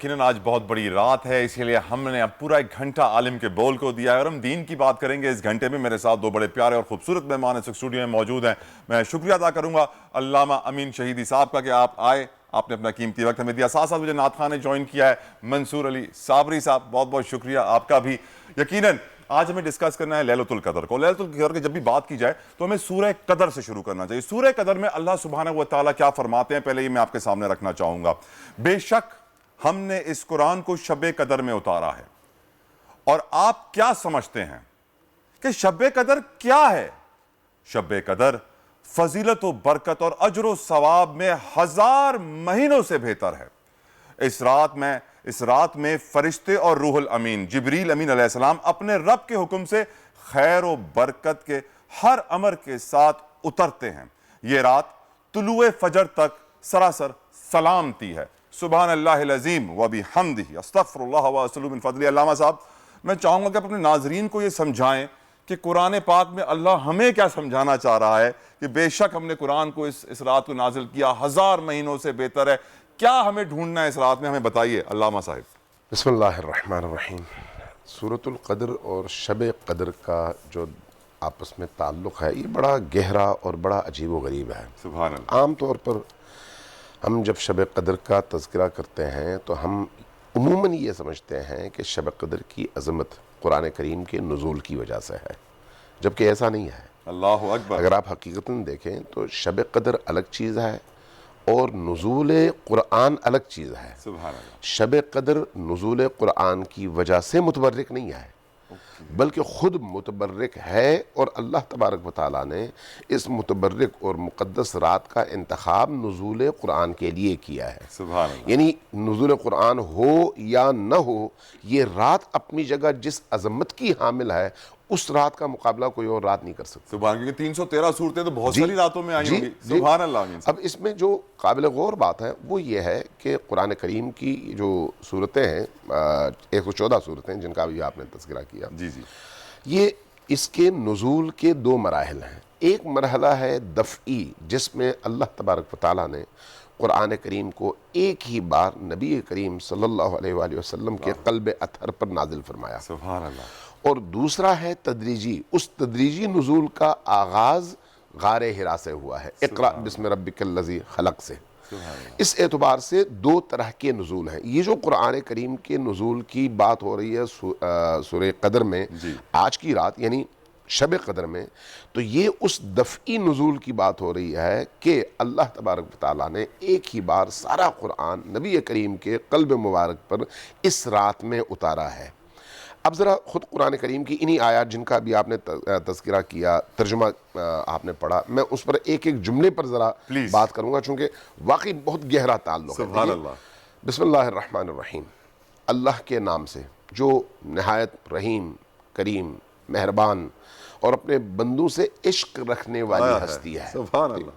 یقیناً آج بہت بڑی رات ہے، اسی لیے ہم نے اب پورا 1 گھنٹہ عالم کے بول کو دیا ہے اور ہم دین کی بات کریں گے اس گھنٹے میں۔ میرے ساتھ 2 بڑے پیارے اور خوبصورت مہمان اس اسٹوڈیو میں موجود ہیں۔ میں شکریہ ادا کروں گا علامہ امین شہیدی صاحب کا کہ آپ آئے، آپ نے اپنا قیمتی وقت ہمیں دیا۔ ساتھ ساتھ مجھے نعت خان نے جوائن کیا ہے منصور علی صابری صاحب، بہت بہت شکریہ آپ کا بھی۔ یقیناً آج ہمیں ڈسکس کرنا ہے لیلۃ القدر کو۔ لیلۃ القدر کی جب بھی بات کی جائے تو ہمیں سورہ قدر سے شروع کرنا چاہیے۔ سورہ قدر میں اللہ سبحانہ و تعالیٰ کیا فرماتے ہیں، پہلے یہ میں آپ کے سامنے رکھنا چاہوں گا۔ بے شک ہم نے اس قرآن کو شب قدر میں اتارا ہے، اور آپ کیا سمجھتے ہیں کہ شب قدر کیا ہے؟ شب قدر فضیلت و برکت اور اجر و ثواب میں 1000 مہینوں سے بہتر ہے۔ اس رات میں فرشتے اور روح الامین جبریل امین علیہ السلام اپنے رب کے حکم سے خیر و برکت کے ہر امر کے ساتھ اترتے ہیں۔ یہ رات طلوع فجر تک سراسر سلامتی ہے۔ سبحان اللہ العظیم و بحمدہ استغفر اللہ و اتوب الیہ من فضلہ۔ علامہ صاحب، میں چاہوں گا کہ آپ اپنے ناظرین کو یہ سمجھائیں کہ قرآن پاک میں اللہ ہمیں کیا سمجھانا چاہ رہا ہے کہ بے شک ہم نے قرآن کو اس رات کو نازل کیا، 1000 مہینوں سے بہتر ہے۔ کیا ہمیں ڈھونڈنا ہے اس رات میں، ہمیں بتائیے علامہ صاحب۔ بسم اللہ الرحمن الرحیم۔ سورۃ القدر اور شب قدر کا جو آپس میں تعلق ہے، یہ بڑا گہرا اور بڑا عجیب و غریب ہے۔ سبحان اللہ۔ عام طور پر ہم جب شب قدر کا تذکرہ کرتے ہیں تو ہم عموماً یہ سمجھتے ہیں کہ شب قدر کی عظمت قرآن کریم کے نزول کی وجہ سے ہے، جبکہ ایسا نہیں ہے۔ اللہ اکبر۔ اگر آپ حقیقتاً دیکھیں تو شب قدر الگ چیز ہے اور نزول قرآن الگ چیز ہے۔ سبحان اللہ۔ شب قدر نزول قرآن کی وجہ سے متبرک نہیں ہے، بلکہ خود متبرک ہے، اور اللہ تبارک و تعالیٰ نے اس متبرک اور مقدس رات کا انتخاب نزول قرآن کے لیے کیا ہے۔ سبحان اللہ۔ یعنی نزول قرآن ہو یا نہ ہو، یہ رات اپنی جگہ جس عظمت کی حامل ہے، اس رات کا مقابلہ کوئی اور رات نہیں کر سکتا۔ سبحان اللہ، کیونکہ 313 صورتیں تو بہت ساری راتوں میں آئی ہوں گی۔ سبحان اللہ۔ امین صاحب، اب اس میں جو قابل غور بات ہے وہ یہ ہے کہ قرآن کریم کی جو صورتیں ہیں، 114 صورتیں جن کا بھی آپ نے تذکرہ کیا، جی جی، یہ اس کے نزول کے 2 مراحل ہیں۔ ایک مرحلہ ہے دفعی، جس میں اللہ تبارک و تعالیٰ نے قرآن کریم کو ایک ہی بار نبی کریم صلی اللہ علیہ وآلہ وسلم کے قلب اطہر پر نازل فرمایا۔ سبحان اللہ۔ اور دوسرا ہے تدریجی، اس تدریجی نزول کا آغاز غار حرا سے ہوا ہے، اقرأ بسم ربک الذی خلق سے۔ اس اعتبار سے 2 طرح کے نزول ہیں۔ یہ جو قرآن کریم کے نزول کی بات ہو رہی ہے سورہ قدر میں، آج کی رات یعنی شب قدر میں، تو یہ اس دفعی نزول کی بات ہو رہی ہے کہ اللہ تبارک و تعالیٰ نے ایک ہی بار سارا قرآن نبی کریم کے قلب مبارک پر اس رات میں اتارا ہے۔ اب ذرا خود قرآن کریم کی انہی آیات جن کا بھی آپ نے تذکرہ کیا، ترجمہ آپ نے پڑھا، میں اس پر ایک ایک جملے پر ذرا بات کروں گا، چونکہ واقعی بہت گہرا تعلق ہے۔ سبحان اللہ۔ بسم اللہ الرحمن الرحیم۔ اللہ کے نام سے جو نہایت رحیم، کریم، مہربان اور اپنے بندوں سے عشق رکھنے والی ہستی ہے۔ سبحان اللہ۔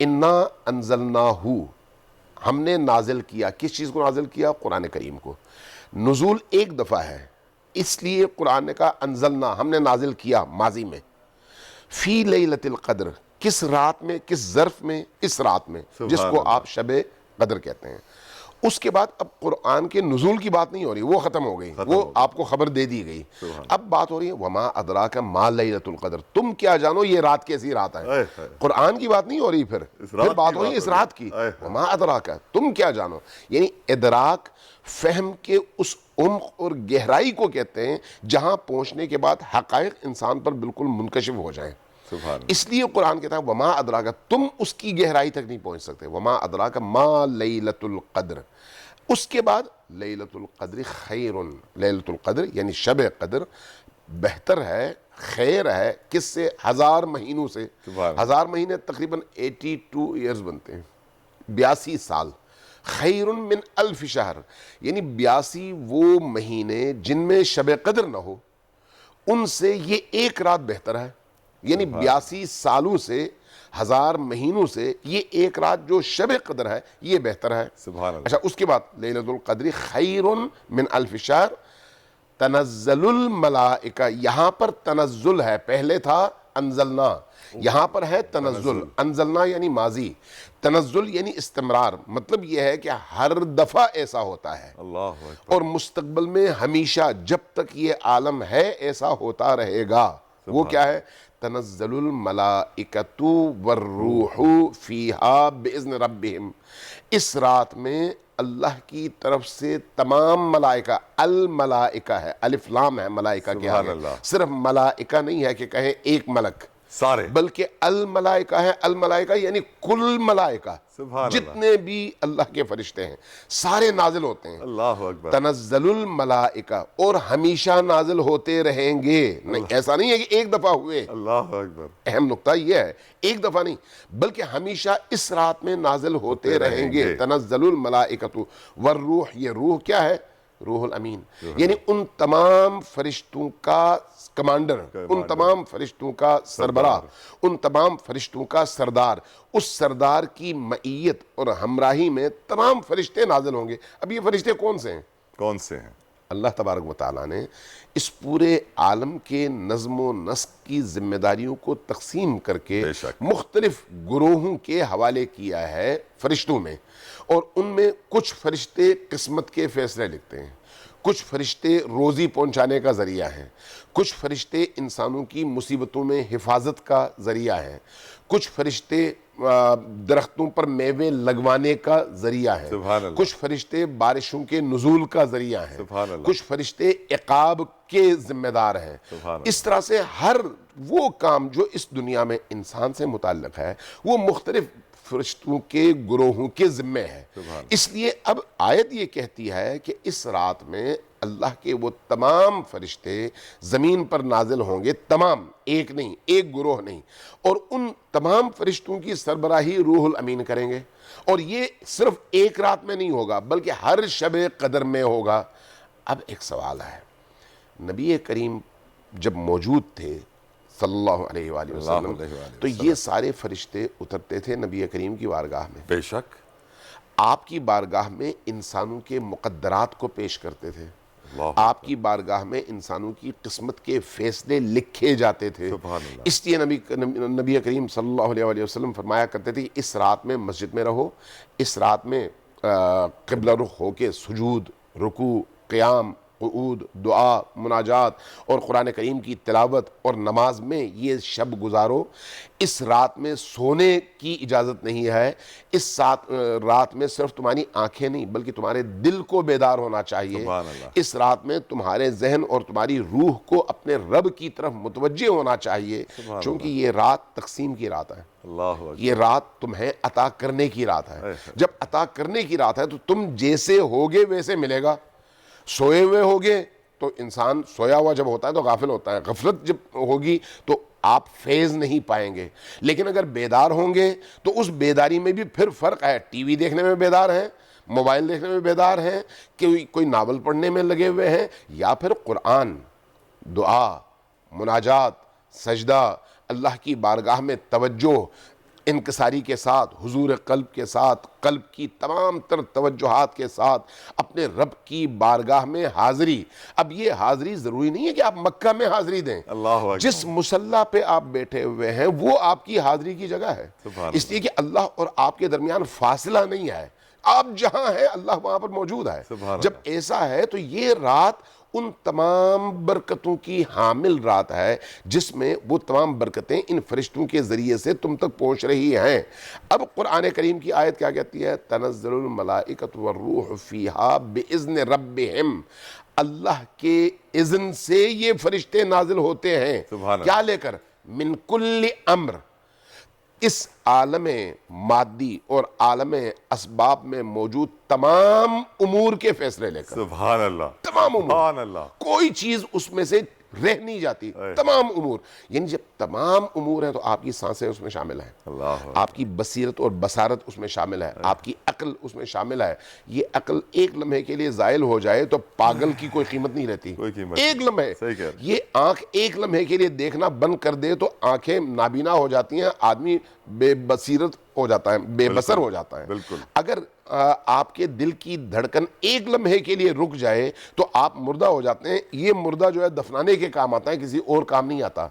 انا انزلناہ، ہم نے نازل کیا۔ کس چیز کو نازل کیا؟ قرآن کریم کو۔ نزول ایک دفعہ ہے، اس لیے قرآن نے کہا انزلنا، ہم نے نازل کیا ماضی میں۔ فی لیلۃ القدر، کس رات میں، کس ظرف میں؟ اس رات میں، جس کو آپ شب قدر کہتے ہیں۔ اس کے بعد اب قرآن کے نزول کی بات نہیں ہو رہی، وہ ختم ہو گئی، وہ آپ کو خبر دے دی گئی۔ اب بات ہو رہی ہے وما ادراک ما لیلۃ القدر، تم کیا جانو یہ رات کیسی رات ہے۔ قرآن کی بات نہیں ہو رہی، پھر بات ہو رہی ہے اس رات کی۔ وما ادراک، تم کیا جانو، یعنی ادراک فہم کے اس عمق اور گہرائی کو کہتے ہیں جہاں پہنچنے کے بعد حقائق انسان پر بالکل منکشف ہو جائیں۔ اس لیے قرآن کہتا ہے وما ادراک، تم اس کی گہرائی تک نہیں پہنچ سکتے۔ وما ادراک ما لیلۃ القدر، اس کے بعد لیلۃ القدر خیر، لیلۃ القدر یعنی شب قدر بہتر ہے، خیر ہے، کس سے؟ 1000 مہینوں سے۔ 1000 مہینے تقریباً 82 ایئرز بنتے ہیں، 82 سال۔ خیر من 1000 شہر، یعنی 82 وہ مہینے جن میں شب قدر نہ ہو، ان سے یہ ایک رات بہتر ہے۔ یعنی 82 سالوں سے، 1000 مہینوں سے یہ ایک رات جو شب قدر ہے یہ بہتر ہے۔ سبحان اللہ۔ اچھا، اس کے بعد لیلۃ القدر خیر من 1000 شہر تنزل الملائکہ، یہاں پر تنزل ہے، پہلے تھا انزلنا، یہاں پر ہے تنزل۔ انزلنا یعنی ماضی، تنزل یعنی استمرار، مطلب یہ ہے کہ ہر دفعہ ایسا ہوتا ہے اللہ اکبر. اور مستقبل میں ہمیشہ جب تک یہ عالم ہے ایسا ہوتا رہے گا. وہ کیا ہے؟ تنزل الملائکۃ والروح فیہا باذن ربہم. اس رات میں اللہ کی طرف سے تمام ملائکہ، الملائکہ ہے، الف لام ہے ملائکہ کے سبحان آگے، اللہ. صرف ملائکہ نہیں ہے کہ کہیں ایک ملک، سارے. بلکہ الملائکہ ہے. الملائکہ یعنی کل ملائکہ، سبحان اللہ. جتنے بھی اللہ کے فرشتے ہیں سارے نازل ہوتے ہیں. اللہ اکبر. تنزل الملائکہ، اور ہمیشہ نازل ہوتے رہیں گے. نہیں، ایسا نہیں ہے کہ ایک دفعہ ہوئے. اللہ اکبر. اہم نقطہ یہ ہے، ایک دفعہ نہیں بلکہ ہمیشہ اس رات میں نازل ہوتے رہیں گے. تنزل الملائکۃ والروح، یہ روح کیا ہے؟ روح الامین، یعنی ان تمام فرشتوں کا کمانڈر، ان تمام فرشتوں کا سربراہ، ان تمام فرشتوں کا سردار. اس سردار کی معیت اور ہمراہی میں تمام فرشتے نازل ہوں گے. اب یہ فرشتے کون سے ہیں؟ کون سے ہیں؟ اللہ تبارک و تعالیٰ نے اس پورے عالم کے نظم و نسق کی ذمہ داریوں کو تقسیم کر کے بے شک. مختلف گروہوں کے حوالے کیا ہے فرشتوں میں. اور ان میں کچھ فرشتے قسمت کے فیصلے لکھتے ہیں، کچھ فرشتے روزی پہنچانے کا ذریعہ ہیں، کچھ فرشتے انسانوں کی مصیبتوں میں حفاظت کا ذریعہ ہیں، کچھ فرشتے درختوں پر میوے لگوانے کا ذریعہ ہے، سبحان اللہ. کچھ فرشتے بارشوں کے نزول کا ذریعہ ہیں، سبحان اللہ. کچھ فرشتے عقاب کے ذمہ دار ہیں. سبحان اللہ. اس طرح سے ہر وہ کام جو اس دنیا میں انسان سے متعلق ہے وہ مختلف فرشتوں کے گروہوں کے ذمہ ہے. اس لیے اب آیت یہ کہتی ہے کہ اس رات میں اللہ کے وہ تمام فرشتے زمین پر نازل ہوں گے، تمام، ایک نہیں، ایک گروہ نہیں، اور ان تمام فرشتوں کی سربراہی روح الامین کریں گے. اور یہ صرف ایک رات میں نہیں ہوگا بلکہ ہر شب قدر میں ہوگا. اب ایک سوال ہے، نبی کریم جب موجود تھے صلی اللہ علیہ وآلہ وسلم تو یہ سارے فرشتے اترتے تھے نبی کریم کی بارگاہ میں. بے شک. آپ کی بارگاہ میں انسانوں کے مقدرات کو پیش کرتے تھے. آپ کی بارگاہ میں انسانوں کی قسمت کے فیصلے لکھے جاتے تھے. اس لیے نبی کریم صلی اللہ علیہ وآلہ وسلم فرمایا کرتے تھے کہ اس رات میں مسجد میں رہو، اس رات میں قبلہ رخ ہو کے سجود، رکوع، قیام، قعود، دعا، مناجات اور قرآن کریم کی تلاوت اور نماز میں یہ شب گزارو. اس رات میں سونے کی اجازت نہیں ہے. اس رات میں صرف تمہاری آنکھیں نہیں بلکہ تمہارے دل کو بیدار ہونا چاہیے. اس رات میں تمہارے ذہن اور تمہاری روح کو اپنے رب کی طرف متوجہ ہونا چاہیے، چونکہ یہ رات تقسیم کی رات ہے. یہ رات تمہیں عطا کرنے کی رات ہے. جب عطا کرنے کی رات ہے تو تم جیسے ہوگے ویسے ملے گا. سوئے ہوئے ہوگے تو انسان سویا ہوا جب ہوتا ہے تو غافل ہوتا ہے، غفلت جب ہوگی تو آپ فیض نہیں پائیں گے. لیکن اگر بیدار ہوں گے تو اس بیداری میں بھی پھر فرق ہے. ٹی وی دیکھنے میں بیدار ہیں، موبائل دیکھنے میں بیدار ہیں، کوئی ناول پڑھنے میں لگے ہوئے ہیں، یا پھر قرآن، دعا، مناجات، سجدہ، اللہ کی بارگاہ میں توجہ، انکساری کے ساتھ، حضور قلب کے ساتھ، قلب کی تمام تر توجہات کے ساتھ اپنے رب کی بارگاہ میں حاضری. اب یہ حاضری ضروری نہیں ہے کہ آپ مکہ میں حاضری دیں. جس مصلی پہ آپ بیٹھے ہوئے ہیں وہ آپ کی حاضری کی جگہ ہے. اس لیے کہ اللہ اور آپ کے درمیان فاصلہ نہیں ہے. آپ جہاں ہیں اللہ وہاں پر موجود ہے. جب ایسا ہے تو یہ رات ان تمام برکتوں کی حامل رات ہے جس میں وہ تمام برکتیں ان فرشتوں کے ذریعے سے تم تک پہنچ رہی ہیں. اب قرآن کریم کی آیت کیا کہتی ہے؟ تنزل الملائکۃ والروح فیہا باذن ربہم. اللہ کے اذن سے یہ فرشتے نازل ہوتے ہیں. کیا لے کر؟ من کل امر. اس عالم مادی اور عالم اسباب میں موجود تمام امور کے فیصلے لے کر. سبحان اللہ. تمام امور. سبحان اللہ. کوئی چیز اس میں سے رہ نہیں جاتی. تمام امور، یعنی جب تمام امور ہیں تو آپ کی سانسیں اس میں شامل ہیں، آپ کی بصیرت اور بصارت اس میں شامل ہے، آپ کی عقل اس میں شامل ہے. یہ عقل ایک لمحے کے لیے زائل ہو جائے تو پاگل کی کوئی قیمت نہیں رہتی. ایک لمحے. یہ آنکھ ایک لمحے کے لیے دیکھنا بند کر دے تو آنکھیں نابینا ہو جاتی ہیں، آدمی بے بصیرت ہو جاتا ہے, بے بسر ہو جاتا ہے. بالکل. اگر آپ کے دل کی دھڑکن ایک لمحے کے لیے رک جائے تو آپ مردہ ہو جاتے ہیں. یہ مردہ جو ہے دفنانے کے کام آتا ہے, کسی اور کام نہیں آتا.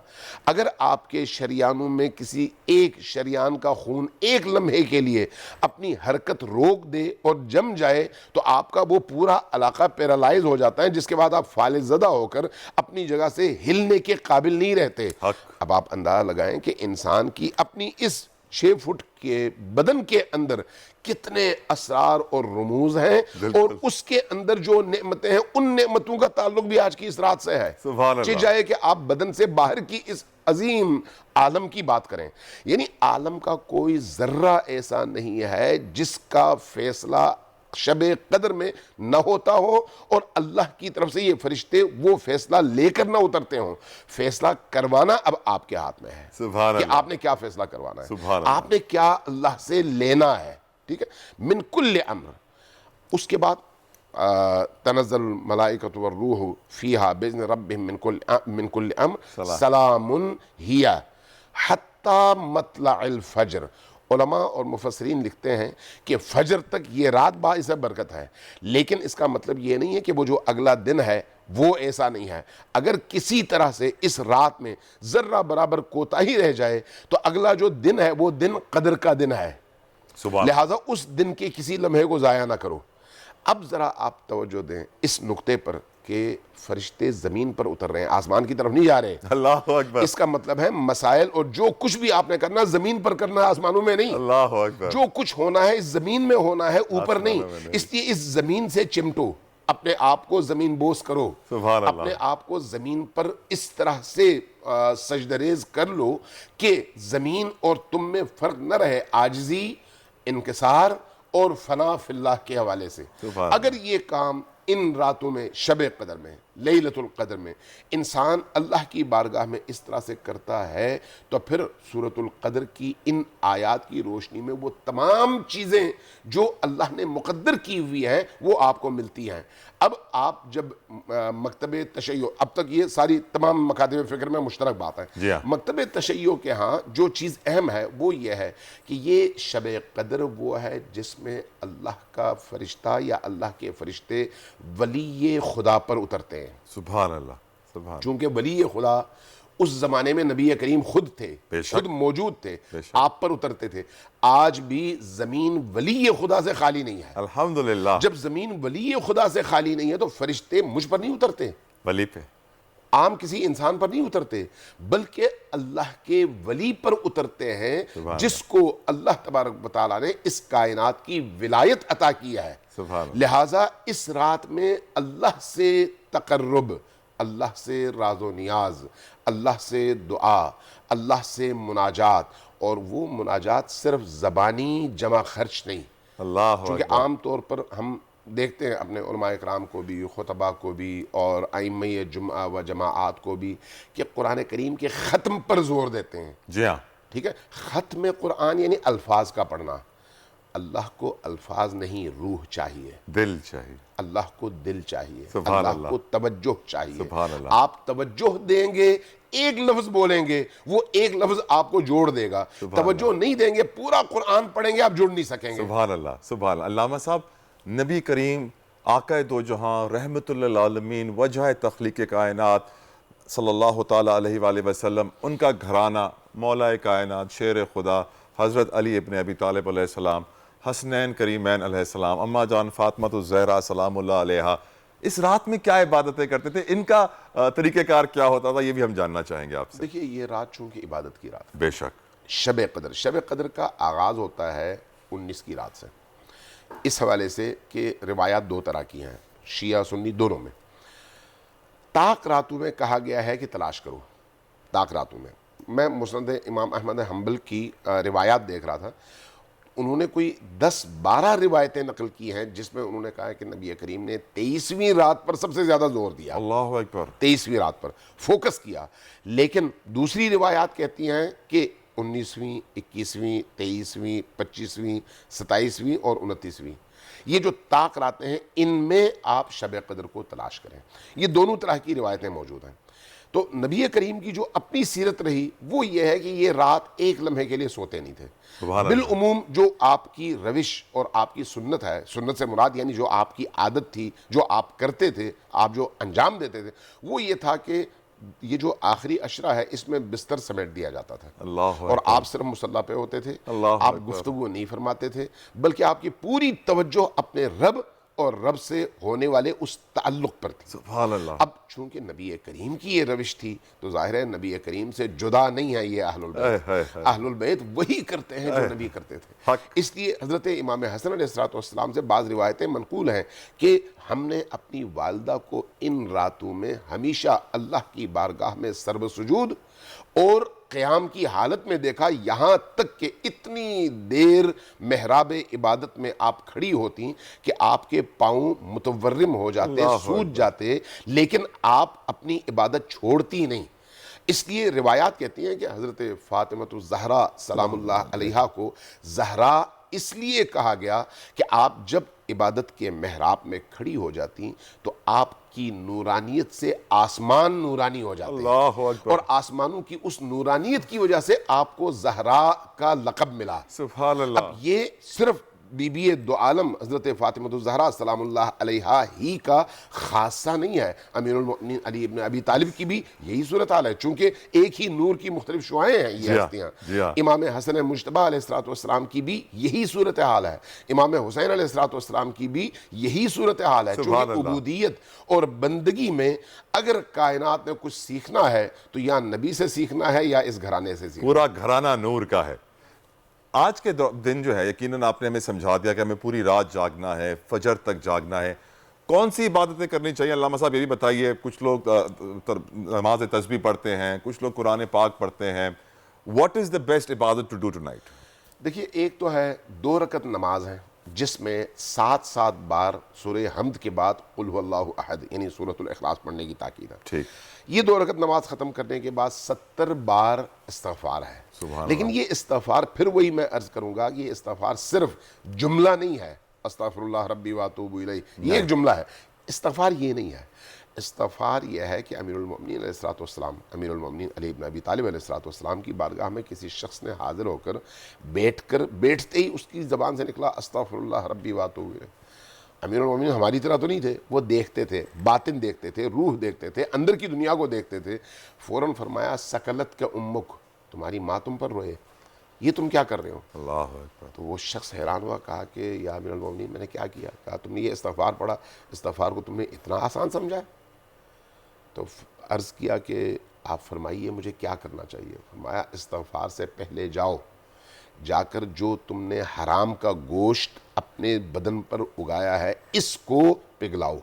اگر آپ کے شریانوں میں کسی ایک شریان کا خون ایک لمحے کے لیے اپنی حرکت روک دے اور جم جائے تو آپ کا وہ پورا علاقہ پیرالائز ہو جاتا ہے, جس کے بعد آپ فالج زدہ ہو کر اپنی جگہ سے ہلنے کے قابل نہیں رہتے. اب آپ اندازہ لگائیں کہ انسان کی اپنی اس 6 فٹ کے بدن کے اندر کتنے اسرار اور رموز ہیں, اور اس کے اندر جو نعمتیں ہیں ان نعمتوں کا تعلق بھی آج کی اس رات سے ہے. سبحان اللہ. چاہے کہ آپ بدن سے باہر کی اس عظیم عالم کی بات کریں, یعنی عالم کا کوئی ذرہ ایسا نہیں ہے جس کا فیصلہ شب قدر میں نہ ہوتا ہو اور اللہ کی طرف سے یہ فرشتے وہ فیصلہ لے کر نہ اترتے ہوں. فیصلہ کروانا اب آپ کے ہاتھ میں ہے سبحان کہ اللہ. آپ نے کیا فیصلہ کروانا ہے, سبحان اللہ. آپ نے کیا اللہ سے لینا ہے. ٹھیک ہے, من کل امر. اس کے بعد تنزل الملائکۃ والروح فیہا باذن ربہم من کل امر سلام ہی حتی مطلع الفجر. علماء اور مفسرین لکھتے ہیں کہ فجر تک یہ رات باعث برکت ہے, لیکن اس کا مطلب یہ نہیں ہے کہ وہ جو اگلا دن ہے وہ ایسا نہیں ہے. اگر کسی طرح سے اس رات میں ذرہ برابر کوتاہی رہ جائے تو اگلا جو دن ہے وہ دن قدر کا دن ہے, لہٰذا اس دن کے کسی لمحے کو ضائع نہ کرو. اب ذرا آپ توجہ دیں اس نقطے پر کہ فرشتے زمین پر اتر رہے ہیں, آسمان کی طرف نہیں جا رہے. اللہ اکبر. اس کا مطلب ہے مسائل اور جو کچھ بھی آپ نے کرنا زمین پر کرنا ہے, آسمانوں میں نہیں. اللہ اکبر. جو کچھ ہونا ہے اس زمین میں ہونا ہے, اوپر نہیں. اس لیے اس زمین سے چمٹو, اپنے آپ کو زمین بوس کرو, سبحان اللہ. اپنے آپ کو زمین پر اس طرح سے سجدریز کر لو کہ زمین اور تم میں فرق نہ رہے, عاجزی, انکسار اور فنا فی اللہ کے حوالے سے. اگر یہ کام ان راتوں میں, شب قدر میں, لیلۃ القدر میں انسان اللہ کی بارگاہ میں اس طرح سے کرتا ہے تو پھر سورۃ القدر کی ان آیات کی روشنی میں وہ تمام چیزیں جو اللہ نے مقدر کی ہوئی ہیں وہ آپ کو ملتی ہیں. اب آپ جب مکتب تشیع, اب تک یہ ساری تمام مکاتب فکر میں مشترک بات ہے, مکتب تشیع کے ہاں جو چیز اہم ہے وہ یہ ہے کہ یہ شب قدر وہ ہے جس میں اللہ کا فرشتہ یا اللہ کے فرشتے ولی خدا پر اترتے ہیں. سبحان اللہ. سبحان. چونکہ ولی خدا اس زمانے میں نبی کریم خود تھے, خود موجود تھے, آپ پر اترتے تھے. آج بھی زمین ولی خدا سے خالی نہیں ہے, الحمدللہ. جب زمین ولی خدا سے خالی نہیں ہے تو فرشتے مجھ پر نہیں اترتے, ولی پہ, عام کسی انسان پر نہیں اترتے, بلکہ اللہ کے ولی پر اترتے ہیں جس کو اللہ تبارک و تعالیٰ نے اس کائنات کی ولایت عطا کیا ہے. لہٰذا اس رات میں اللہ سے تقرب, اللہ سے راز و نیاز, اللہ سے دعا, اللہ سے مناجات, اور وہ مناجات صرف زبانی جمع خرچ نہیں. چونکہ عام طور پر ہم دیکھتے ہیں اپنے علماء اکرام کو بھی, خطبہ کو بھی اور ائمہ جمعہ و جماعات کو بھی کہ قرآن کریم کے ختم پر زور دیتے ہیں. جی ہاں, ٹھیک ہے, ختم قرآن یعنی الفاظ کا پڑھنا. اللہ کو الفاظ نہیں, روح چاہیے, دل چاہیے. اللہ کو دل چاہیے, اللہ کو توجہ چاہیے. سبحان اللہ. آپ توجہ دیں گے, ایک لفظ بولیں گے, وہ ایک لفظ آپ کو جوڑ دے گا. توجہ نہیں دیں گے, پورا قرآن پڑھیں گے, آپ جڑ نہیں سکیں گے. سبحان اللہ. سبحان اللہ. علامہ صاحب, نبی کریم آقا دو جہاں رحمت للعالمین وجہ تخلیق کائنات صلی اللہ تعالیٰ علیہ وآلہ وسلم, ان کا گھرانہ مولا کائنات شیر خدا حضرت علی ابن ابی طالب علیہ السلام, حسنین کریمین علیہ السلام, اماں جان فاطمہ الزہرا سلام اللہ علیہا, اس رات میں کیا عبادتیں کرتے تھے, ان کا طریقہ کار کیا ہوتا تھا, یہ بھی ہم جاننا چاہیں گے آپ سے. دیکھیے, یہ رات چونکہ عبادت کی رات ہے, بے شک. شب قدر, شب قدر کا آغاز ہوتا ہے 19 کی رات سے, اس حوالے سے کہ روایات دو طرح کی ہیں, شیعہ سنی دونوں میں. طاق راتوں میں کہا گیا ہے کہ تلاش کرو, طاق راتوں میں. میں مسند امام احمد حنبل کی روایات دیکھ رہا تھا, انہوں نے کوئی 10-12 روایتیں نقل کی ہیں جس میں انہوں نے کہا کہ نبی کریم نے 23ویں رات پر سب سے زیادہ زور دیا. اللہ اکبر. 23ویں رات پر فوکس کیا. لیکن دوسری روایات کہتی ہیں کہ 19ویں, 21ویں, 23ویں, 25ویں, 27ویں اور 29ویں, یہ جو طاق راتیں ہیں ان میں آپ شب قدر کو تلاش کریں. یہ دونوں طرح کی روایتیں موجود ہیں. تو نبی کریم کی جو اپنی سیرت رہی وہ یہ ہے کہ یہ رات ایک لمحے کے لیے سوتے نہیں تھے. بالعموم جو آپ کی روش اور آپ کی سنت ہے, سنت سے مراد یعنی جو آپ کی عادت تھی, جو آپ کرتے تھے, آپ جو انجام دیتے تھے, وہ یہ تھا کہ یہ جو آخری عشرہ ہے اس میں بستر سمیٹ دیا جاتا تھا, اور آپ صرف مصلی پہ ہوتے تھے, آپ گفتگو نہیں فرماتے تھے, بلکہ آپ کی پوری توجہ اپنے رب اور رب سے ہونے والے اس تعلق پر تھی. سبحان اللہ. اب چونکہ نبی کریم کی یہ روش تھی تو ظاہر ہے نبی کریم سے جدا نہیں ہے یہ اہل البیت. اہل البیت وہی کرتے ہیں جو نبی کرتے تھے. اس لیے حضرت امام حسن علیہ السلام سے بعض روایتیں منقول ہیں کہ ہم نے اپنی والدہ کو ان راتوں میں ہمیشہ اللہ کی بارگاہ میں سرو سجود اور قیام کی حالت میں دیکھا, یہاں تک کہ اتنی دیر محراب عبادت میں آپ کھڑی ہوتی کہ آپ کے پاؤں متورم ہو جاتے, سوج جاتے, لیکن آپ اپنی عبادت چھوڑتی نہیں. اس لیے روایات کہتی ہیں کہ حضرت فاطمہ الزہرا سلام اللہ علیہا کو زہرا اس لیے کہا گیا کہ آپ جب عبادت کے محراب میں کھڑی ہو جاتی تو آپ کی نورانیت سے آسمان نورانی ہو جاتے ہیں, اور آسمانوں کی اس نورانیت کی وجہ سے آپ کو زہرا کا لقب ملا. سبحان اللہ. اب یہ صرف بی بی دو عالم حضرت فاطمہ الزہرا سلام اللہ علیہا ہی کا خاصہ نہیں ہے, امیر المؤمنین علی ابن ابی طالب کی بھی یہی صورتحال ہے, چونکہ ایک ہی نور کی مختلف شعائیں ہیں یہ ہستیاں. امام حسن مجتبیٰ علیہ السلام کی بھی یہی صورتحال ہے, امام حسین علیہ السلام کی بھی یہی صورتحال ہے. چونکہ عبودیت اور بندگی میں اگر کائنات نے کچھ سیکھنا ہے تو یا نبی سے سیکھنا ہے یا اس گھرانے سے سیکھنا. پورا گھرانہ نور کا ہے. آج کے دن جو ہے یقیناً آپ نے ہمیں سمجھا دیا کہ ہمیں پوری رات جاگنا ہے, فجر تک جاگنا ہے. کون سی عبادتیں کرنی چاہیے علامہ صاحب یہ بھی بتائیے. کچھ لوگ نماز تسبیح پڑھتے ہیں, کچھ لوگ قرآن پاک پڑھتے ہیں. واٹ از دا بیسٹ عبادت ٹو ڈو ٹو نائٹ؟ دیکھیے, ایک تو ہے 2 رکعت نماز ہے جس میں 7 بار سورہ حمد کے بعد قل هو اللہ احد یعنی سورۃ الاخلاص پڑھنے کی تاکید ہے. ٹھیک. یہ 2 رکعت نماز ختم کرنے کے بعد 70 بار استغفار ہے. لیکن یہ استغفار پھر وہی میں عرض کروں گا کہ یہ استغفار صرف جملہ نہیں ہے, استغفر اللہ ربی واتوب الیہ, یہ ایک جملہ ہے. استغفار یہ نہیں ہے. استغفار یہ ہے کہ امیر المؤمنین علیہ السلام, امیر المؤمنین علی ابن ابی طالب علیہ السلام کی بارگاہ میں کسی شخص نے حاضر ہو کر بیٹھتے ہی اس کی زبان سے نکلا استغفر اللہ ربی واتوب الیہ. امیر المؤمنین ہماری طرح تو نہیں تھے, وہ دیکھتے تھے, باطن دیکھتے تھے, روح دیکھتے تھے, اندر کی دنیا کو دیکھتے تھے. فوراً فرمایا سکلت کا امک, تمہاری ماں تم پر روئے, یہ تم کیا کر رہے ہو؟ اللہ اکبر. تو وہ شخص حیران ہوا, کہا کہ یا امیر المؤمنین میں نے کیا کیا؟ کہا تم نے یہ استغفار پڑھا, استغفار کو تم نے اتنا آسان سمجھا؟ تو عرض کیا کہ آپ فرمائیے مجھے کیا کرنا چاہیے؟ فرمایا استغفار سے پہلے جا کر جو تم نے حرام کا گوشت اپنے بدن پر اگایا ہے اس کو پگھلاؤ.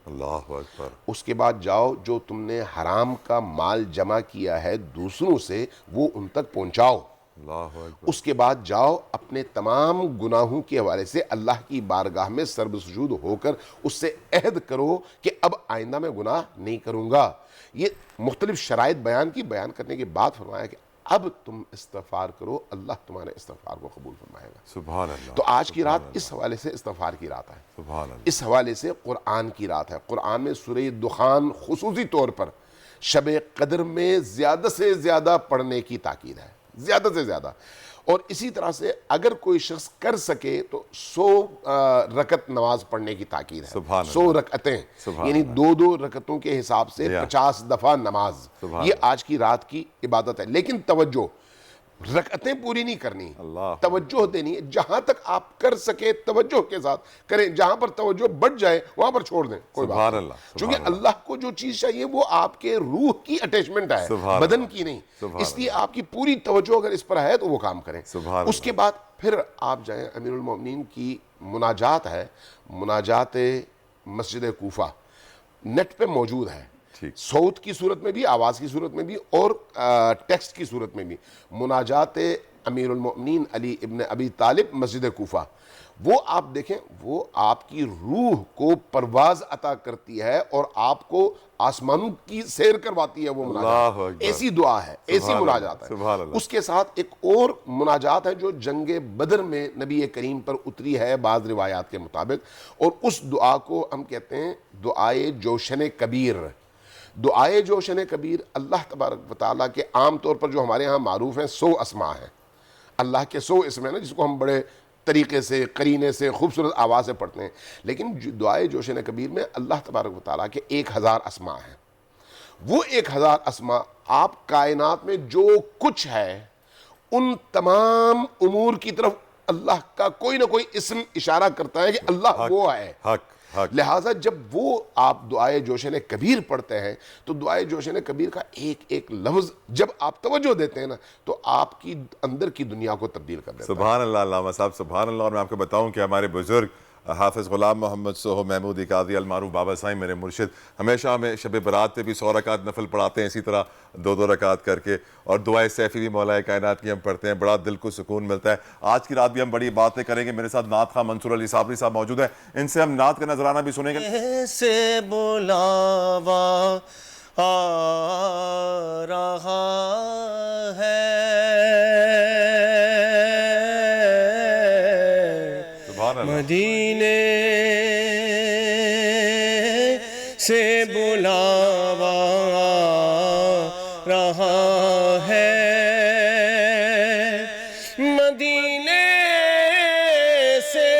اللہ اکبر. اس کے بعد جاؤ جو تم نے حرام کا مال جمع کیا ہے دوسروں سے وہ ان تک پہنچاؤ. اللہ اکبر. اس کے بعد جاؤ اپنے تمام گناہوں کے حوالے سے اللہ کی بارگاہ میں سرب سجود ہو کر اس سے عہد کرو کہ اب آئندہ میں گناہ نہیں کروں گا. یہ مختلف شرائط بیان کرنے کے بعد فرمایا کہ اب تم استغفار کرو, اللہ تمہارے استغفار کو قبول فرمائے گا. سبحان اللہ. تو آج کی رات اس حوالے سے استغفار کی رات ہے, سبحان اللہ. اس حوالے سے قرآن کی رات ہے. قرآن میں سورہ دخان خصوصی طور پر شب قدر میں زیادہ سے زیادہ پڑھنے کی تاکید ہے, زیادہ سے زیادہ. اور اسی طرح سے اگر کوئی شخص کر سکے تو 100 رکعت نماز پڑھنے کی تاکید ہے. 100 رکعتیں یعنی 2 رکعتوں کے حساب سے 50 دفعہ نماز, یہ آج کی رات کی عبادت ہے. لیکن توجہ, رکعتیں پوری نہیں کرنی, توجہ دینی ہے. جہاں تک آپ کر سکے توجہ کے ساتھ کریں, جہاں پر توجہ بڑھ جائے وہاں پر چھوڑ دیں, کوئی بات نہیں. چونکہ اللہ کو جو چیز چاہیے وہ آپ کے روح کی اٹیچمنٹ ہے, بدن کی نہیں. اس لیے آپ کی پوری توجہ اگر اس پر ہے تو وہ کام کریں. اس کے بعد پھر آپ جائیں, امیر المؤمنین کی مناجات ہے, مناجات مسجد کوفہ نیٹ پہ موجود ہے, صوت کی صورت میں بھی, آواز کی صورت میں بھی, اور ٹیکسٹ کی صورت میں بھی. مناجات امیر المؤمنین علی ابن ابی طالب مسجد کوفہ, وہ آپ دیکھیں, وہ آپ کی روح کو پرواز عطا کرتی ہے اور آپ کو آسمانوں کی سیر کرواتی ہے. وہ مناجات ایسی دعا ہے, ایسی مناجات ہے. اس کے ساتھ ایک اور مناجات ہے جو جنگ بدر میں نبی کریم پر اتری ہے بعض روایات کے مطابق, اور اس دعا کو ہم کہتے ہیں دعائے جوشن کبیر. دعائے جوشن کبیر اللہ تبارک و تعالیٰ کے عام طور پر جو ہمارے ہاں معروف ہیں 100 اسماء ہیں، اللہ کے 100 اسم ہیں نا، جس کو ہم بڑے طریقے سے قرینے سے خوبصورت آواز سے پڑھتے ہیں، لیکن دعائے جوشن کبیر میں اللہ تبارک و تعالیٰ کے 1000 اسماء ہیں۔ وہ 1000 اسماء آپ کائنات میں جو کچھ ہے ان تمام امور کی طرف اللہ کا کوئی نہ کوئی اسم اشارہ کرتا ہے کہ اللہ وہ ہے۔ حق لہٰذا جب وہ آپ دعائے جوشن کبیر پڑھتے ہیں تو دعائے جوشن کبیر کا ایک ایک لفظ جب آپ توجہ دیتے ہیں نا تو آپ کی اندر کی دنیا کو تبدیل کر دیتا ہے۔ سبحان اللہ علامہ صاحب، سبحان اللہ۔ اور میں آپ کو بتاؤں کہ ہمارے بزرگ حافظ غلام محمد سوہو محمودی قادری المعروف بابا سائیں میرے مرشد ہمیشہ ہمیں شب برات پہ بھی 100 رکعت نفل پڑھاتے ہیں، اسی طرح 2 رکعت کر کے، اور دعائے سیفی بھی مولا کائنات کی ہم پڑھتے ہیں، بڑا دل کو سکون ملتا ہے۔ آج کی رات بھی ہم بڑی باتیں کریں گے۔ میرے ساتھ نعت خواہ منصور علی صابری صاحب موجود ہیں، ان سے ہم نعت کا نذرانہ بھی سنیں گے۔ سے بلاوا آ رہا ہے، مدینے سے بلاوا آ رہا ہے، مدینے سے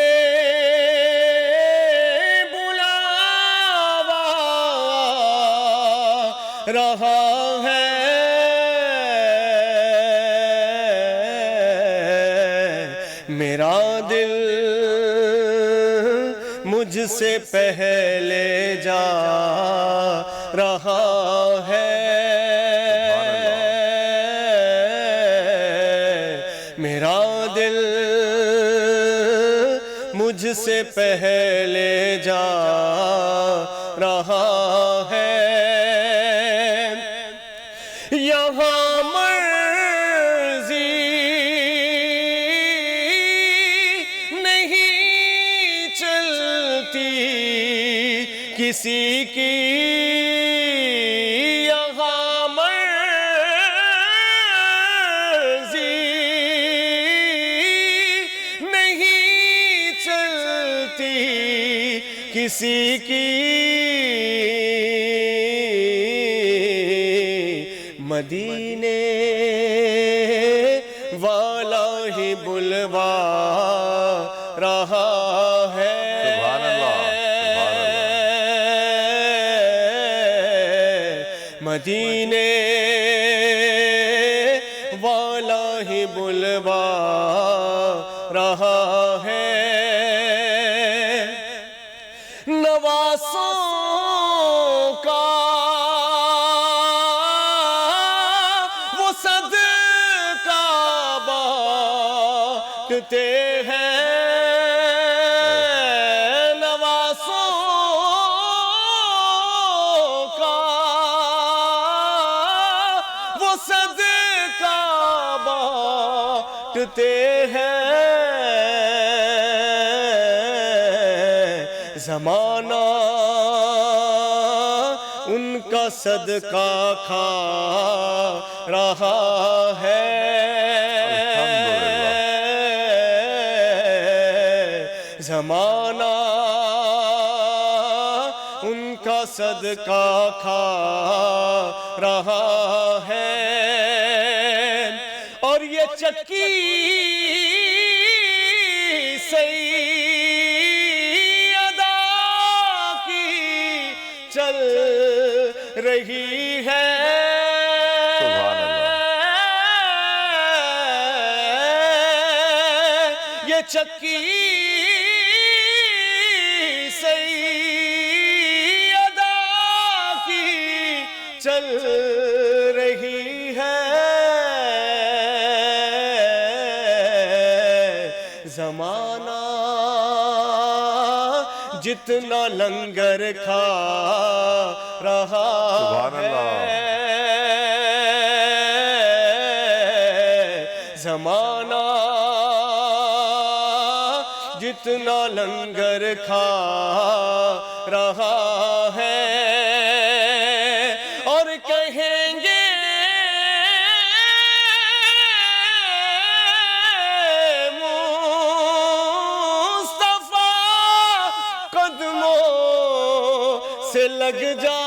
بلاوا آ رہا ہے، میرا دل مجھ سے پہلے جا رہا ہے، میرا دل مجھ سے پہلے جا رہا ہے، یہاں مرضی نہیں چلتی کسی کی، یہاں مرضی نہیں چلتی کسی کی، مدینے والا ہی بلوا رہا ہے، سبحان اللہ، سبحان اللہ۔ مدینے والا ہی بلوا رہا ہے، نواسوں کا وہ صدقہ بانٹتے ہیں، نواسوں کا وہ صدقہ بانٹتے ہیں، زمانہ ان کا صدقہ کھا رہا ہے، زمانہ ان کا صدقہ کھا رہا ہے، اور یہ چکی چل رہی ہے، سبحان اللہ۔ یہ چکی سیدہ کی چل رہی ہے، زمانہ جتنا لنگر کھا رہا سبحان اللہ۔ ہے، زمانہ جتنا لنگر کھا رہا ہے، اور کہیں گے سے لگ جا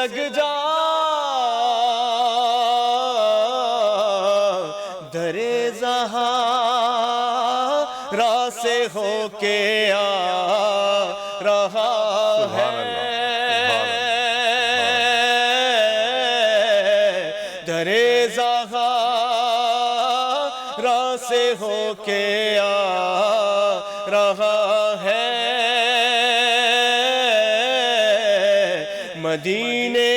لگ جا درے زہارا سے ہو کے آ رہا ہے درے زہارا سے ہو کے آ رہا ہے مدینے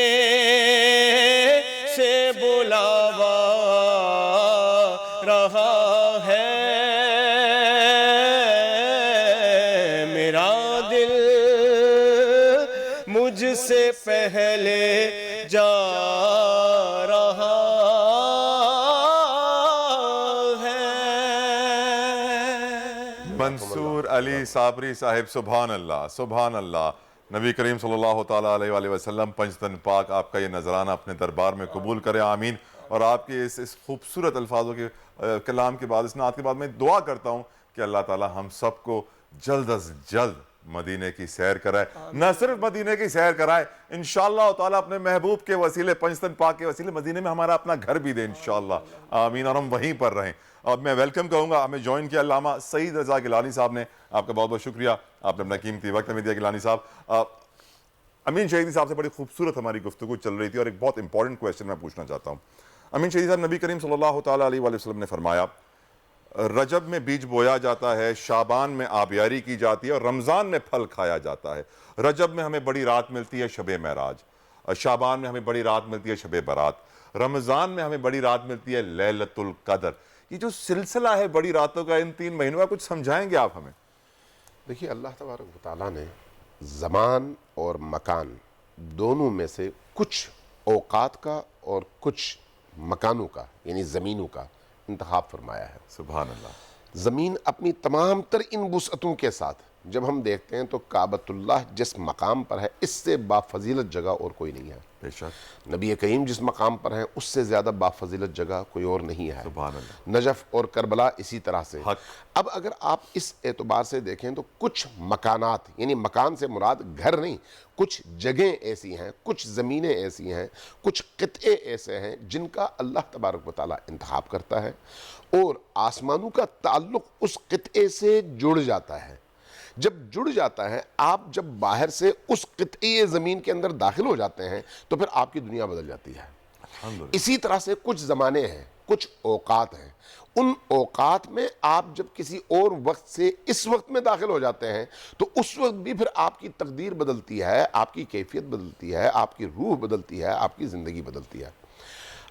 سے بلاوا رہا ہے میرا دل مجھ سے پہلے جا رہا ہے منصور علی صابری صاحب، سبحان اللہ سبحان اللہ۔ نبی کریم صلی اللہ تعالیٰ علیہ وآلہ وسلم پنجتن پاک آپ کا یہ نذرانہ اپنے دربار میں قبول کرے، آمین۔ اور آپ کے اس خوبصورت الفاظوں کے کلام کے بعد، اس نعت کے بعد میں دعا کرتا ہوں کہ اللہ تعالیٰ ہم سب کو جلد از جلد مدینے کی سیر کرائے، نہ صرف مدینے کی سیر کرائے، انشاءاللہ تعالیٰ اپنے محبوب کے وسیلے، پنجتن پاک کے وسیلے مدینے میں ہمارا اپنا گھر بھی دے انشاءاللہ، آمین، اور ہم وہیں پر رہیں۔ اب میں ویلکم کہوں گا، ہمیں جوائن کیا علامہ سعید رضا گیلانی صاحب نے، آپ کا بہت بہت شکریہ، آپ نے اپنا قیمتی وقت ہمیں دیا گیلانی صاحب۔ امین شہیدی صاحب سے بڑی خوبصورت ہماری گفتگو چل رہی تھی، اور ایک بہت امپورٹنٹ کویسچن میں پوچھنا چاہتا ہوں۔ امین شہیدی صاحب، نبی کریم صلی اللہ تعالیٰ علیہ وآلہ وسلم نے فرمایا رجب میں بیج بویا جاتا ہے، شعبان میں آبیاری کی جاتی ہے، اور رمضان میں پھل کھایا جاتا ہے۔ رجب میں ہمیں بڑی رات ملتی ہے شب معراج، شعبان میں ہمیں بڑی رات ملتی ہے شب برات، رمضان میں ہمیں بڑی رات ملتی ہے لیلۃ القدر۔ یہ جو سلسلہ ہے بڑی راتوں کا ان 3 مہینوں کا، کچھ سمجھائیں گے آپ ہمیں؟ دیکھیے، اللہ تبارک و تعالیٰ نے زمان اور مکان دونوں میں سے کچھ اوقات کا اور کچھ مکانوں کا، یعنی زمینوں کا انتخاب فرمایا ہے۔ سبحان اللہ۔ زمین اپنی تمام تر ان وسعتوں کے ساتھ جب ہم دیکھتے ہیں تو کعبۃ اللہ جس مقام پر ہے، اس سے بافضیلت جگہ اور کوئی نہیں ہے۔ بے شک۔ نبی کریم جس مقام پر ہیں اس سے زیادہ بافضیلت جگہ کوئی اور نہیں ہے۔ سبحان اللہ۔ نجف اور کربلا اسی طرح سے۔ حق۔ اب اگر آپ اس اعتبار سے دیکھیں تو کچھ مکانات، یعنی مکان سے مراد گھر نہیں، کچھ جگہیں ایسی ہیں، کچھ زمینیں ایسی ہیں، کچھ قطعے ایسے ہیں جن کا اللہ تبارک و تعالیٰ انتخاب کرتا ہے، اور آسمانوں کا تعلق اس قطعے سے جڑ جاتا ہے۔ جب جڑ جاتا ہے، آپ جب باہر سے اس قطعے زمین کے اندر داخل ہو جاتے ہیں تو پھر آپ کی دنیا بدل جاتی ہے۔ اسی طرح سے کچھ زمانے ہیں، کچھ اوقات ہیں، ان اوقات میں آپ جب کسی اور وقت سے اس وقت میں داخل ہو جاتے ہیں تو اس وقت بھی پھر آپ کی تقدیر بدلتی ہے، آپ کی کیفیت بدلتی ہے، آپ کی روح بدلتی ہے، آپ کی زندگی بدلتی ہے۔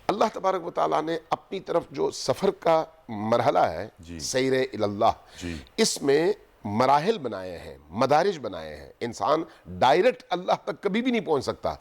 اللہ تبارک و تعالیٰ نے اپنی طرف جو سفر کا مرحلہ ہے، سیر اللہ، اس میں مراحل بنائے ہیں، مدارج بنائے ہیں۔ انسان ڈائریکٹ اللہ تک کبھی بھی نہیں پہنچ سکتا،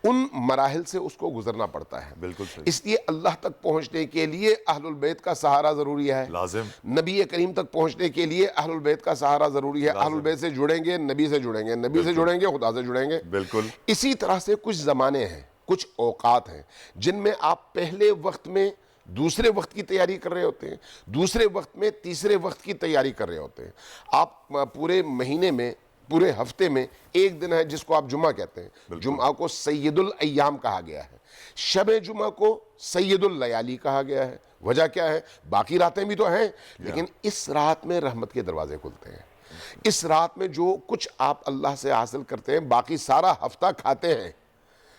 ان مراحل سے اس کو گزرنا پڑتا ہے۔ بالکل صحیح۔ اس لیے اللہ تک پہنچنے کے لیے اہل البیت کا سہارا ضروری ہے، لازم۔ نبی کریم تک پہنچنے کے لیے اہل البیت کا سہارا ضروری ہے۔ اہل البیت سے جڑیں گے، نبی سے جڑیں گے، نبی سے جڑیں گے، خدا سے جڑیں گے۔ بالکل۔ اسی طرح سے کچھ زمانے ہیں، کچھ اوقات ہیں جن میں آپ پہلے وقت میں دوسرے وقت کی تیاری کر رہے ہوتے ہیں، دوسرے وقت میں تیسرے وقت کی تیاری کر رہے ہوتے ہیں۔ آپ پورے مہینے میں، پورے ہفتے میں ایک دن ہے جس کو آپ جمعہ کہتے ہیں، جمعہ کو سید الایام کہا گیا ہے، شب جمعہ کو سید اللیالی کہا گیا ہے۔ وجہ کیا ہے؟ باقی راتیں بھی تو ہیں، لیکن اس رات میں رحمت کے دروازے کھلتے ہیں۔ اس رات میں جو کچھ آپ اللہ سے حاصل کرتے ہیں باقی سارا ہفتہ کھاتے ہیں،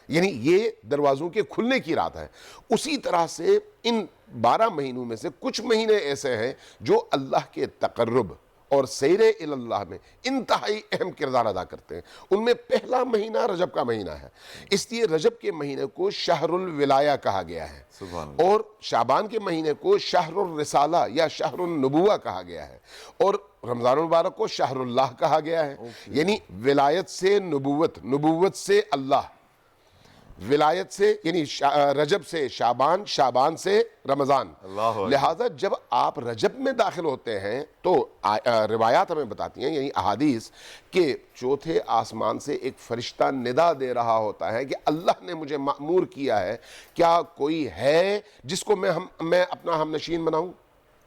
یعنی یہ دروازوں کے کھلنے کی رات ہے۔ اسی طرح سے ان 12 مہینوں میں سے کچھ مہینے ایسے ہیں جو اللہ کے تقرب اور سیر اللہ میں انتہائی اہم کردار ادا کرتے ہیں۔ ان میں پہلا مہینہ رجب کا مہینہ ہے، اس لیے رجب کے مہینے کو شہر الولایہ کہا گیا ہے، اور شعبان کے مہینے کو شہر الرسالہ یا شہر النبوہ کہا گیا ہے، اور رمضان المبارک کو شہر اللہ کہا گیا ہے، یعنی ولایت سے نبوت، نبوت سے اللہ، ولایت سے یعنی رجب سے شعبان، شعبان سے رمضان۔ لہٰذا جب آپ رجب میں داخل ہوتے ہیں تو روایات ہمیں بتاتی ہیں، یعنی احادیث، کہ چوتھے آسمان سے ایک فرشتہ ندا دے رہا ہوتا ہے کہ اللہ نے مجھے مأمور کیا ہے، کیا کوئی ہے جس کو میں اپنا ہم نشین بناؤں؟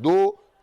2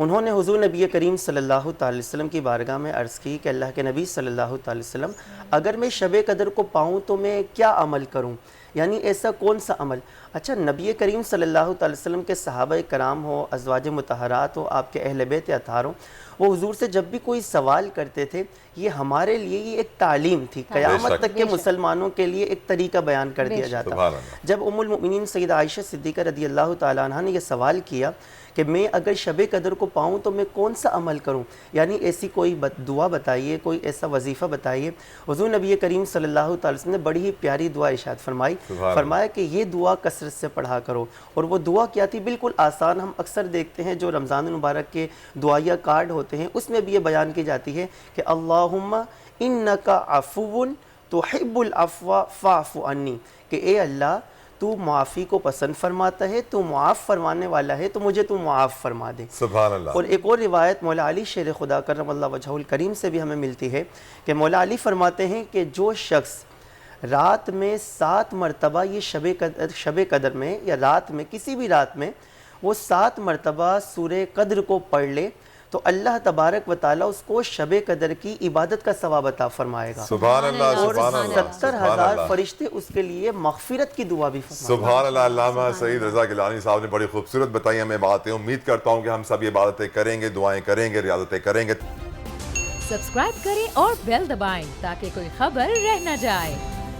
انہوں نے حضور نبی کریم صلی اللہ تعالی وسلم کی بارگاہ میں عرض کی کہ اللہ کے نبی صلی اللہ تعالی وسلم اگر میں شب قدر کو پاؤں تو میں کیا عمل کروں، یعنی ایسا کون سا عمل؟ اچھا، نبی کریم صلی اللہ تعالی وسلم کے صحابہ کرام ہو، ازواج مطہرات ہو، آپ کے اہل بیت اطہار ہو، وہ حضور سے جب بھی کوئی سوال کرتے تھے یہ ہمارے لیے یہ ایک تعلیم تھی، قیامت تک کے مسلمانوں کے لیے ایک طریقہ بیان کر دیا جاتا۔ سبحان اللہ۔ جب ام المؤمنین سیدہ عائشہ صدیقہ رضی اللہ تعالیٰ عنہ نے یہ سوال کیا کہ میں اگر شب قدر کو پاؤں تو میں کون سا عمل کروں، یعنی ایسی کوئی دعا بتائیے، کوئی ایسا وظیفہ بتائیے، حضور نبی کریم صلی اللہ تعالی وسلم نے بڑی ہی پیاری دعا ارشاد فرمائی، فرمایا کہ یہ دعا کثرت سے پڑھا کرو۔ اور وہ دعا کیا تھی؟ بالکل آسان، ہم اکثر دیکھتے ہیں جو رمضان المبارک کے دعائیہ کارڈ ہوتے ہیں اس میں بھی یہ بیان کی جاتی ہے کہ اللہم انکا عفو تحب العفو فاعف عنی، کہ اے اللہ تو معافی کو پسند فرماتا ہے، تو معاف فرمانے والا ہے، تو مجھے تو معاف فرما دے۔ سبحان اللہ۔ اور ایک اور روایت مولا علی شیر خدا کرم اللہ وجہہ الکریم سے بھی ہمیں ملتی ہے کہ مولا علی فرماتے ہیں کہ جو شخص رات میں 7 مرتبہ یہ شب قدر میں یا رات میں کسی بھی رات میں وہ 7 مرتبہ سورہ قدر کو پڑھ لے تو اللہ تبارک و تعالیٰ اس کو شب قدر کی عبادت کا ثواب عطا فرمائے گا، سبحان اللہ، اور سبحان اللہ، 70,000 فرشتے اس کے لیے مغفرت کی دعا بھی فرمائیں گے۔ سبحان اللہ۔ علامہ سعید رضا گیلانی صاحب نے بڑی خوبصورت بتائی ہمیں باتیں، امید کرتا ہوں کہ ہم سب یہ عبادتیں کریں گے، دعائیں کریں گے، ریاضتیں کریں گے۔ سبسکرائب کریں اور بیل دبائیں تاکہ کوئی خبر رہ نہ جائے۔